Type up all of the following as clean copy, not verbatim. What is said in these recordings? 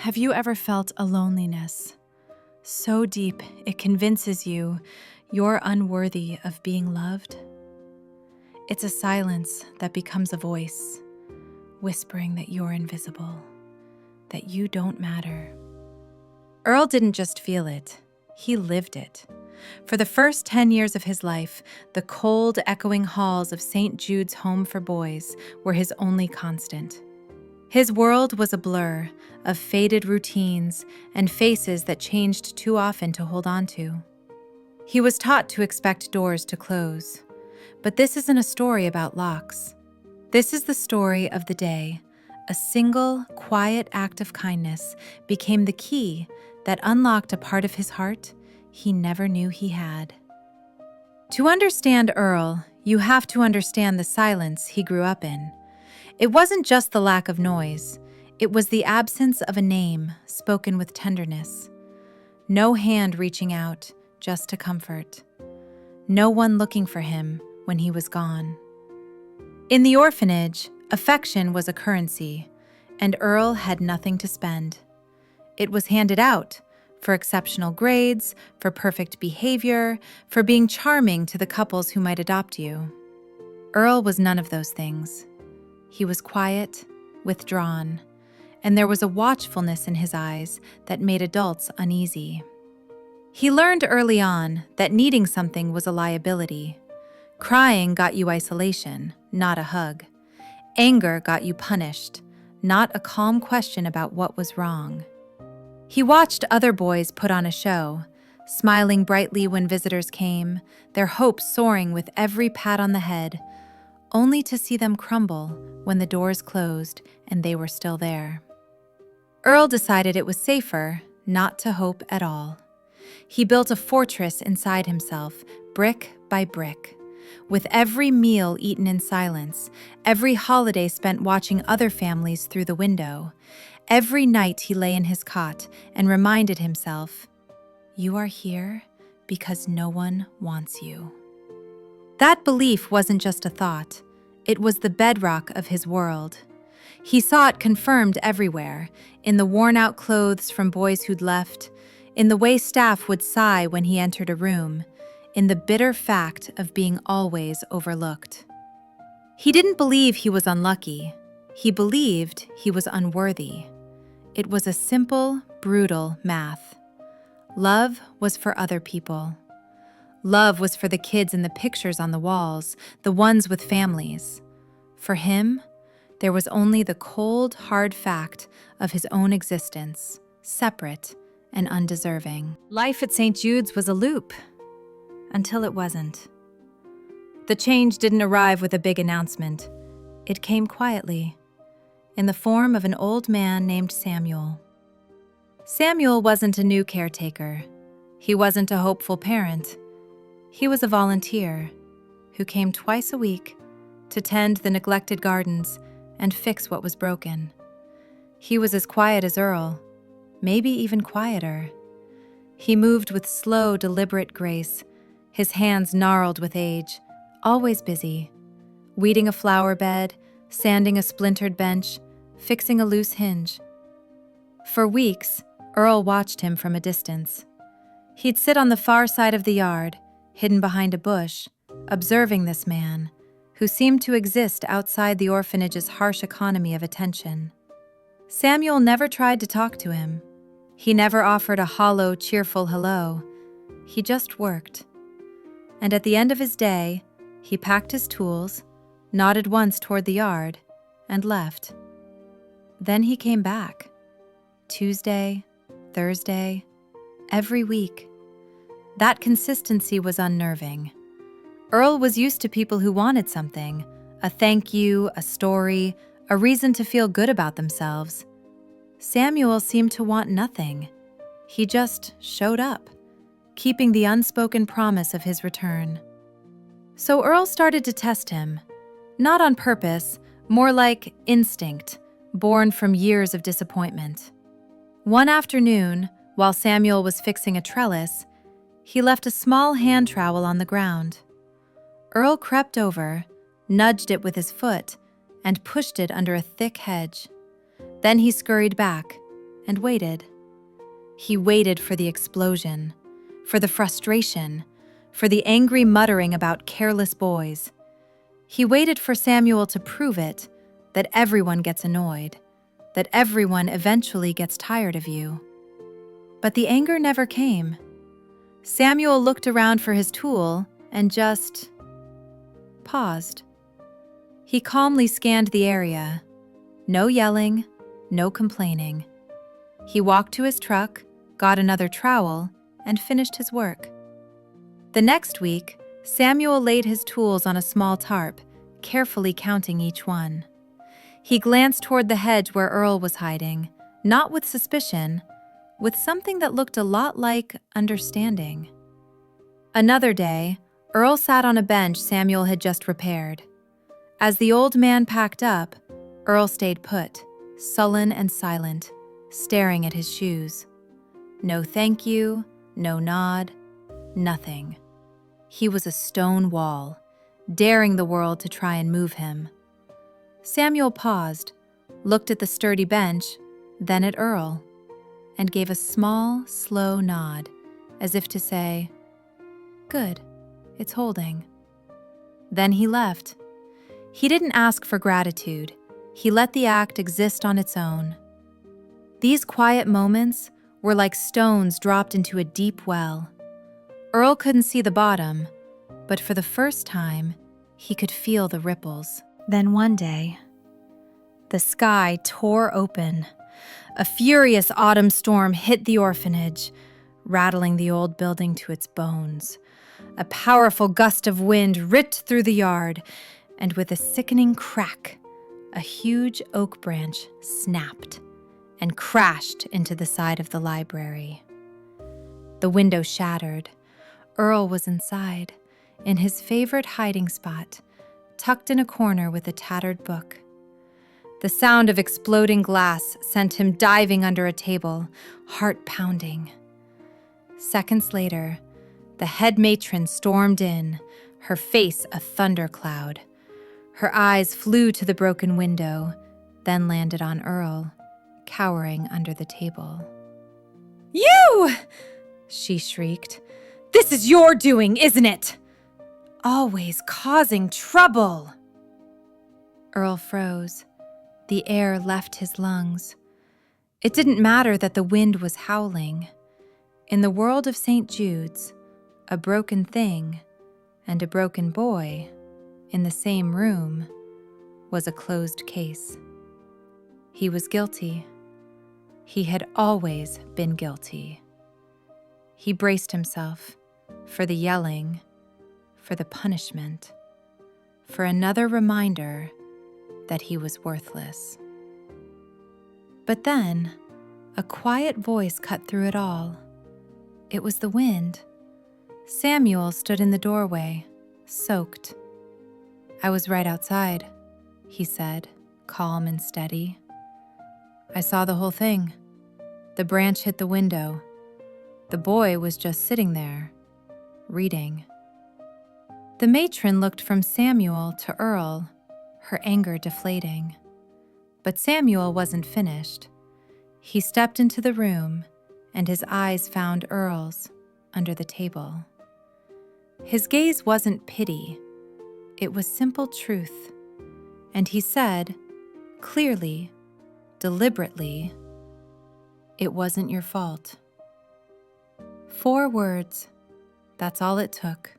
Have you ever felt a loneliness so deep it convinces you you're unworthy of being loved? It's a silence that becomes a voice, whispering that you're invisible, that you don't matter. Earl didn't just feel it, he lived it. For the first 10 years of his life, the cold, echoing halls of St. Jude's Home for Boys were his only constant. His world was a blur of faded routines and faces that changed too often to hold on to. He was taught to expect doors to close. But this isn't a story about locks. This is the story of the day a single, quiet act of kindness became the key that unlocked a part of his heart he never knew he had. To understand Earl, you have to understand the silence he grew up in. It wasn't just the lack of noise, it was the absence of a name spoken with tenderness. No hand reaching out just to comfort. No one looking for him when he was gone. In the orphanage, affection was a currency, and Earl had nothing to spend. It was handed out for exceptional grades, for perfect behavior, for being charming to the couples who might adopt you. Earl was none of those things. He was quiet, withdrawn, and there was a watchfulness in his eyes that made adults uneasy. He learned early on that needing something was a liability. Crying got you isolation, not a hug. Anger got you punished, not a calm question about what was wrong. He watched other boys put on a show, smiling brightly when visitors came, their hopes soaring with every pat on the head, only to see them crumble when the doors closed and they were still there. Earl decided it was safer not to hope at all. He built a fortress inside himself, brick by brick. With every meal eaten in silence, every holiday spent watching other families through the window, every night he lay in his cot and reminded himself, "You are here because no one wants you." That belief wasn't just a thought, it was the bedrock of his world. He saw it confirmed everywhere, in the worn-out clothes from boys who'd left, in the way staff would sigh when he entered a room, in the bitter fact of being always overlooked. He didn't believe he was unlucky. He believed he was unworthy. It was a simple, brutal math. Love was for other people. Love was for the kids in the pictures on the walls, the ones with families. For him, there was only the cold, hard fact of his own existence, separate and undeserving. Life at St. Jude's was a loop, until it wasn't. The change didn't arrive with a big announcement. It came quietly, in the form of an old man named Samuel. Samuel wasn't a new caretaker. He wasn't a hopeful parent. He was a volunteer who came twice a week to tend the neglected gardens and fix what was broken. He was as quiet as Earl, maybe even quieter. He moved with slow, deliberate grace, his hands gnarled with age, always busy, weeding a flower bed, sanding a splintered bench, fixing a loose hinge. For weeks, Earl watched him from a distance. He'd sit on the far side of the yard, hidden behind a bush, observing this man, who seemed to exist outside the orphanage's harsh economy of attention. Samuel never tried to talk to him. He never offered a hollow, cheerful hello. He just worked. And at the end of his day, he packed his tools, nodded once toward the yard, and left. Then he came back. Tuesday, Thursday, every week. That consistency was unnerving. Earl was used to people who wanted something, a thank you, a story, a reason to feel good about themselves. Samuel seemed to want nothing. He just showed up, keeping the unspoken promise of his return. So Earl started to test him, not on purpose, more like instinct, born from years of disappointment. One afternoon, while Samuel was fixing a trellis, he left a small hand trowel on the ground. Earl crept over, nudged it with his foot, and pushed it under a thick hedge. Then he scurried back and waited. He waited for the explosion, for the frustration, for the angry muttering about careless boys. He waited for Samuel to prove it, that everyone gets annoyed, that everyone eventually gets tired of you. But the anger never came. Samuel looked around for his tool and just paused. He calmly scanned the area. No yelling, no complaining. He walked to his truck, got another trowel, and finished his work. The next week, Samuel laid his tools on a small tarp, carefully counting each one. He glanced toward the hedge where Earl was hiding, not with suspicion, with something that looked a lot like understanding. Another day, Earl sat on a bench Samuel had just repaired. As the old man packed up, Earl stayed put, sullen and silent, staring at his shoes. No thank you, no nod, nothing. He was a stone wall, daring the world to try and move him. Samuel paused, looked at the sturdy bench, then at Earl, and gave a small, slow nod, as if to say, "Good, it's holding." Then he left. He didn't ask for gratitude. He let the act exist on its own. These quiet moments were like stones dropped into a deep well. Earl couldn't see the bottom, but for the first time, he could feel the ripples. Then one day, the sky tore open. A furious autumn storm hit the orphanage, rattling the old building to its bones. A powerful gust of wind ripped through the yard, and with a sickening crack, a huge oak branch snapped and crashed into the side of the library. The window shattered. Earl was inside, in his favorite hiding spot, tucked in a corner with a tattered book. The sound of exploding glass sent him diving under a table, heart pounding. Seconds later, the head matron stormed in, her face a thundercloud. Her eyes flew to the broken window, then landed on Earl, cowering under the table. "You!" she shrieked. "This is your doing, isn't it? Always causing trouble." Earl froze. The air left his lungs. It didn't matter that the wind was howling. In the world of St. Jude's, a broken thing and a broken boy in the same room was a closed case. He was guilty. He had always been guilty. He braced himself for the yelling, for the punishment, for another reminder that he was worthless. But then, a quiet voice cut through it all. It was the wind. Samuel stood in the doorway, soaked. "I was right outside," he said, calm and steady. "I saw the whole thing. The branch hit the window. The boy was just sitting there, reading." The matron looked from Samuel to Earl, her anger deflating. But Samuel wasn't finished. He stepped into the room, and his eyes found Earl's under the table. His gaze wasn't pity. It was simple truth. And he said, clearly, deliberately, "It wasn't your fault." 4 words. That's all it took.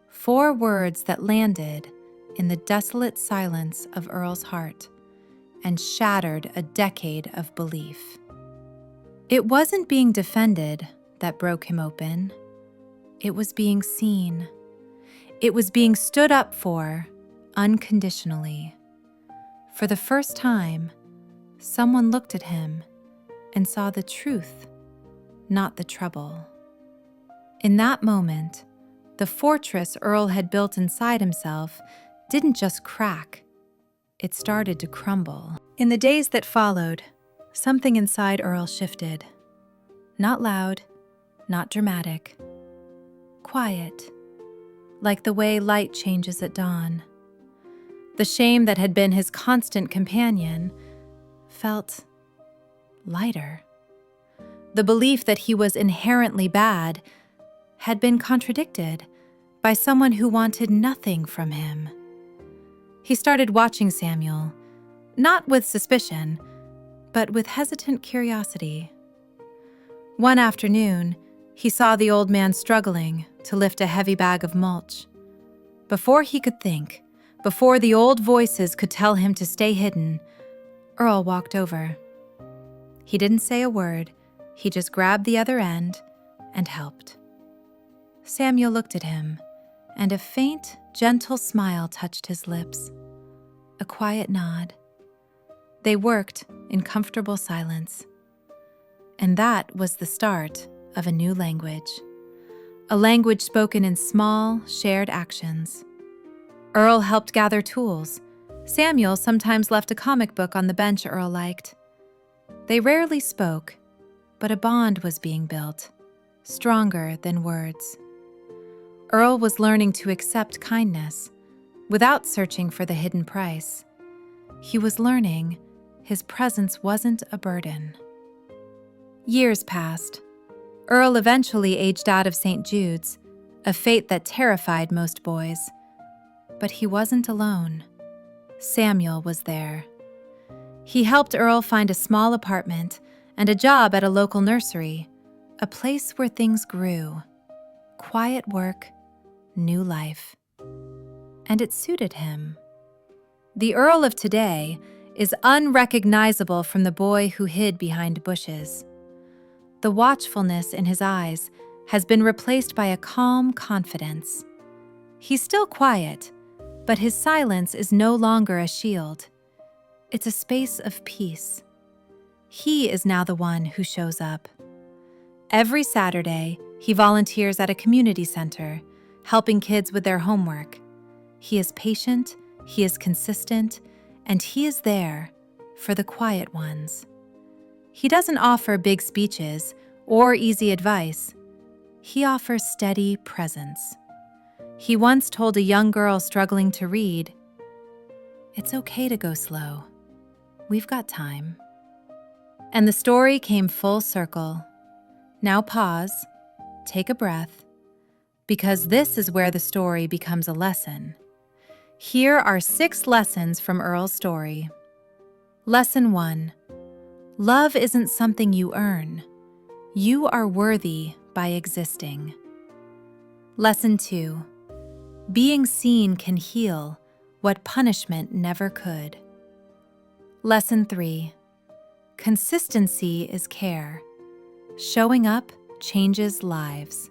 4 words that landed in the desolate silence of Earl's heart and shattered a decade of belief. It wasn't being defended that broke him open. It was being seen. It was being stood up for unconditionally. For the first time, someone looked at him and saw the truth, not the trouble. In that moment, the fortress Earl had built inside himself didn't just crack, it started to crumble. In the days that followed, something inside Earl shifted. Not loud, not dramatic. Quiet, like the way light changes at dawn. The shame that had been his constant companion felt lighter. The belief that he was inherently bad had been contradicted by someone who wanted nothing from him. He started watching Samuel, not with suspicion, but with hesitant curiosity. One afternoon, he saw the old man struggling to lift a heavy bag of mulch. Before he could think, before the old voices could tell him to stay hidden, Earl walked over. He didn't say a word, he just grabbed the other end and helped. Samuel looked at him, and a faint, gentle smile touched his lips. A quiet nod. They worked in comfortable silence. And that was the start of a new language. A language spoken in small, shared actions. Earl helped gather tools. Samuel sometimes left a comic book on the bench Earl liked. They rarely spoke, but a bond was being built, stronger than words. Earl was learning to accept kindness without searching for the hidden price. He was learning his presence wasn't a burden. Years passed. Earl eventually aged out of St. Jude's, a fate that terrified most boys. But he wasn't alone. Samuel was there. He helped Earl find a small apartment and a job at a local nursery, a place where things grew. Quiet work, new life. And it suited him. The Earl of today is unrecognizable from the boy who hid behind bushes. The watchfulness in his eyes has been replaced by a calm confidence. He's still quiet, but his silence is no longer a shield. It's a space of peace. He is now the one who shows up. Every Saturday, he volunteers at a community center, helping kids with their homework. He is patient, he is consistent, and he is there for the quiet ones. He doesn't offer big speeches or easy advice. He offers steady presence. He once told a young girl struggling to read, "It's okay to go slow. We've got time." And the story came full circle. Now pause, take a breath, because this is where the story becomes a lesson. Here are 6 lessons from Earl's story. Lesson 1. Love isn't something you earn. You are worthy by existing. Lesson 2. Being seen can heal what punishment never could. Lesson 3. Consistency is care. Showing up changes lives.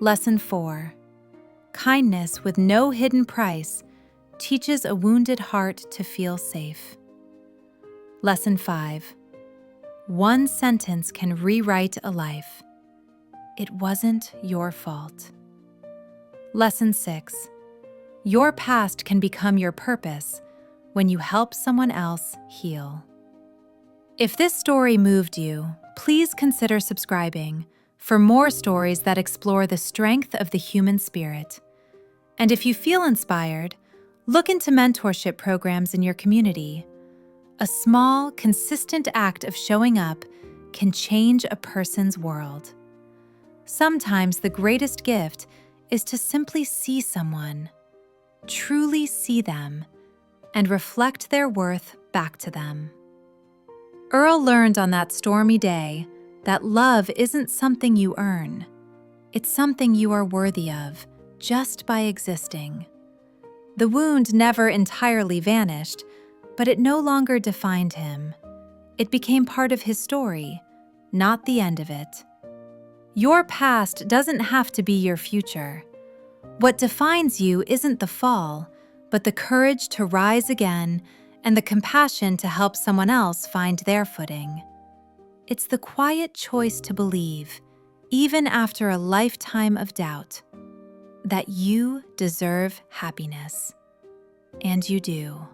Lesson 4. Kindness with no hidden price teaches a wounded heart to feel safe. Lesson 5. One sentence can rewrite a life. It wasn't your fault. Lesson 6. Your past can become your purpose when you help someone else heal. If this story moved you, please consider subscribing for more stories that explore the strength of the human spirit. And if you feel inspired, look into mentorship programs in your community. A small, consistent act of showing up can change a person's world. Sometimes the greatest gift is to simply see someone, truly see them, and reflect their worth back to them. Earl learned on that stormy day that love isn't something you earn. It's something you are worthy of just by existing. The wound never entirely vanished, but it no longer defined him. It became part of his story, not the end of it. Your past doesn't have to be your future. What defines you isn't the fall, but the courage to rise again and the compassion to help someone else find their footing. It's the quiet choice to believe, even after a lifetime of doubt, that you deserve happiness. And you do.